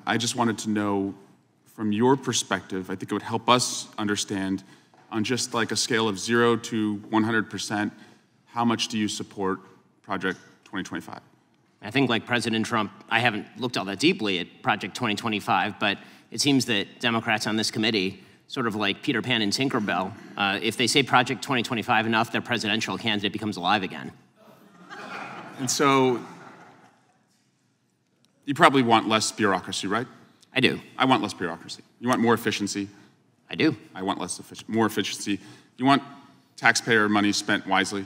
I just wanted to know, from your perspective, I think it would help us understand, on just like a scale of 0 to 100%, how much do you support Project 2025? I think, like President Trump, I haven't looked all that deeply at Project 2025, but it seems that Democrats on this committee, sort of like Peter Pan and Tinkerbell, if they say Project 2025 enough, their presidential candidate becomes alive again. And so, you probably want less bureaucracy, right? I do. I want less bureaucracy. You want more efficiency? I do. I want more efficiency. You want taxpayer money spent wisely?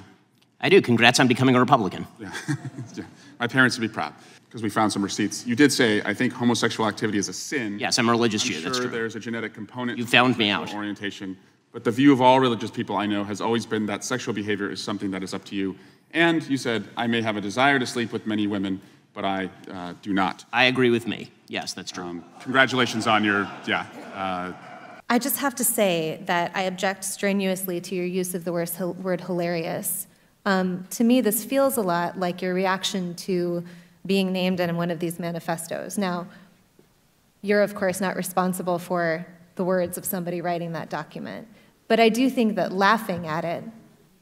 I do. Congrats on becoming a Republican. Yeah. Yeah. My parents would be proud, because we found some receipts. You did say, I think homosexual activity is a sin. Yes, I'm a religious Jew, that's true. I'm sure there's a genetic component. You found me out. Orientation. But the view of all religious people I know has always been that sexual behavior is something that is up to you. And you said, I may have a desire to sleep with many women, but I do not. I agree with me. Yes, that's true. Congratulations on your, I just have to say that I object strenuously to your use of the word hilarious. To me, this feels a lot like your reaction to being named in one of these manifestos. Now, you're of course not responsible for the words of somebody writing that document, but I do think that laughing at it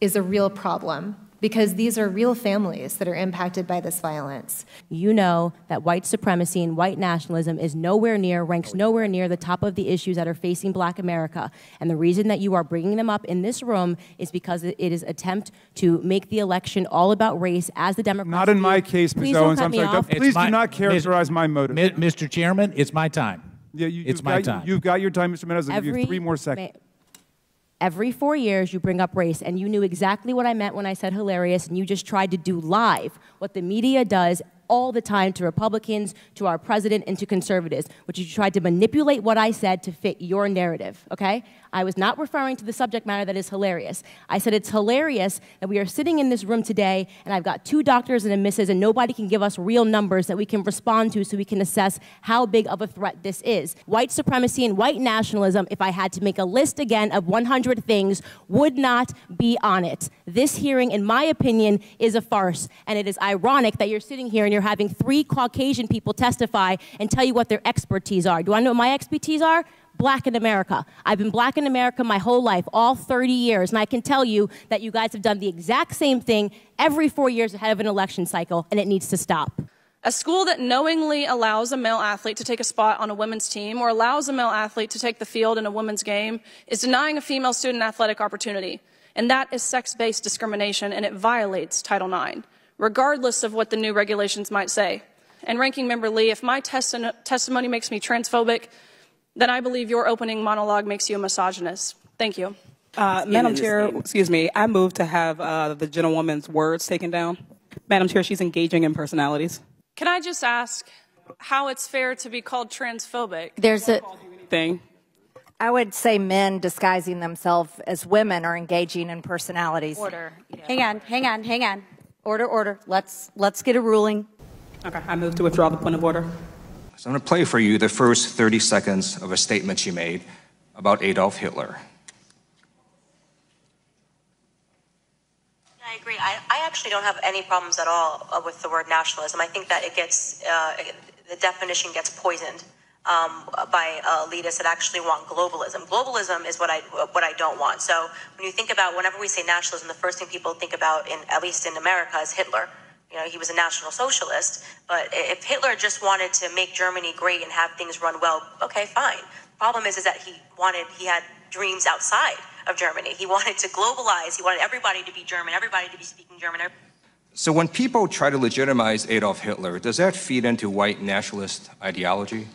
is a real problem, because these are real families that are impacted by this violence. You know that white supremacy and white nationalism is ranks nowhere near the top of the issues that are facing Black America. And the reason that you are bringing them up in this room is because it is an attempt to make the election all about race, as the Democrats Not in my case, Ms. Owens. I'm sorry. Please do not characterize my motive. Mr. Chairman, it's my time. Yeah, it's my time. You've got your time, Mr. Menendez. I'll give you 3 more seconds. Every 4 years, you bring up race, and you knew exactly what I meant when I said hilarious, and you just tried to do live what the media does all the time to Republicans, to our president, and to conservatives, which is you tried to manipulate what I said to fit your narrative, okay? I was not referring to the subject matter that is hilarious. I said it's hilarious that we are sitting in this room today, and I've got 2 doctors and a missus, and nobody can give us real numbers that we can respond to so we can assess how big of a threat this is. White supremacy and white nationalism, if I had to make a list again of 100 things, would not be on it. This hearing, in my opinion, is a farce, and it is ironic that you're sitting here and you're having 3 Caucasian people testify and tell you what their expertise are. Do I know what my expertise are? Black in America. I've been Black in America my whole life, all 30 years, and I can tell you that you guys have done the exact same thing every 4 years ahead of an election cycle, and it needs to stop. A school that knowingly allows a male athlete to take a spot on a women's team or allows a male athlete to take the field in a women's game is denying a female student athletic opportunity, and that is sex-based discrimination, and it violates Title IX, regardless of what the new regulations might say. And Ranking Member Lee, if my testimony makes me transphobic, then I believe your opening monologue makes you a misogynist. Thank you. Madam Chair, excuse me, I move to have the gentlewoman's words taken down. Madam Chair, she's engaging in personalities. Can I just ask how it's fair to be called transphobic? There's a thing. I would say men disguising themselves as women are engaging in personalities. Order. Yeah. Hang on. Order. Let's get a ruling. Okay, I move to withdraw the point of order. So I'm going to play for you the first 30 seconds of a statement she made about Adolf Hitler. I agree. I actually don't have any problems at all with the word nationalism. I think that it gets, the definition gets poisoned by elitists that actually want globalism. Globalism is what I don't want. So when you think about, whenever we say nationalism, the first thing people think about, at least in America, is Hitler. You know, he was a National Socialist, but if Hitler just wanted to make Germany great and have things run well, okay, fine. The problem is that he had dreams outside of Germany. He wanted to globalize. He wanted everybody to be German, everybody to be speaking German. So when people try to legitimize Adolf Hitler, does that feed into white nationalist ideology?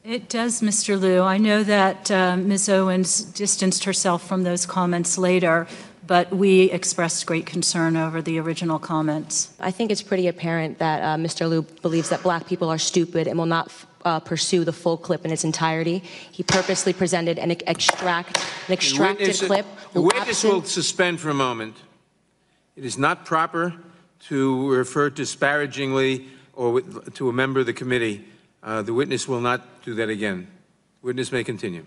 It does, Mr. Liu. I know that Ms. Owens distanced herself from those comments later, but we expressed great concern over the original comments. I think it's pretty apparent that Mr. Liu believes that Black people are stupid and will not pursue the full clip in its entirety. He purposely presented an extracted clip. The witness will suspend for a moment. It is not proper to refer disparagingly or to a member of the committee. The witness will not do that again. Witness may continue.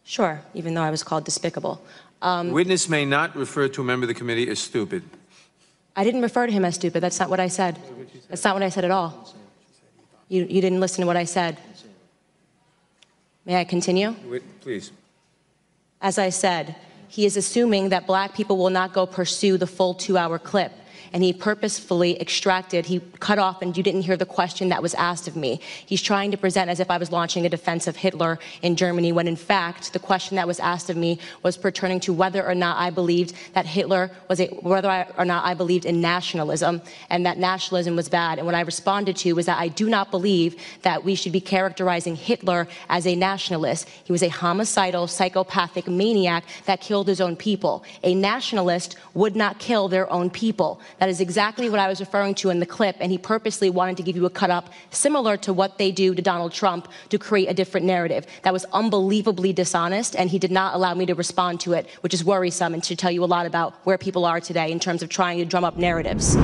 Sure, even though I was called despicable. Witness may not refer to a member of the committee as stupid. I didn't refer to him as stupid. That's not what I said. That's not what I said at all. You didn't listen to what I said. May I continue? Please. As I said, he is assuming that black people will not go pursue the full 2-hour clip. And he purposefully extracted, he cut off, and you didn't hear the question that was asked of me. He's trying to present as if I was launching a defense of Hitler in Germany, when in fact, the question that was asked of me was pertaining to whether or not I believed that Hitler was whether or not I believed in nationalism, and that nationalism was bad. And what I responded to was that I do not believe that we should be characterizing Hitler as a nationalist. He was a homicidal, psychopathic maniac that killed his own people. A nationalist would not kill their own people. That is exactly what I was referring to in the clip, and he purposely wanted to give you a cut-up similar to what they do to Donald Trump to create a different narrative. That was unbelievably dishonest, and he did not allow me to respond to it, which is worrisome and should tell you a lot about where people are today in terms of trying to drum up narratives.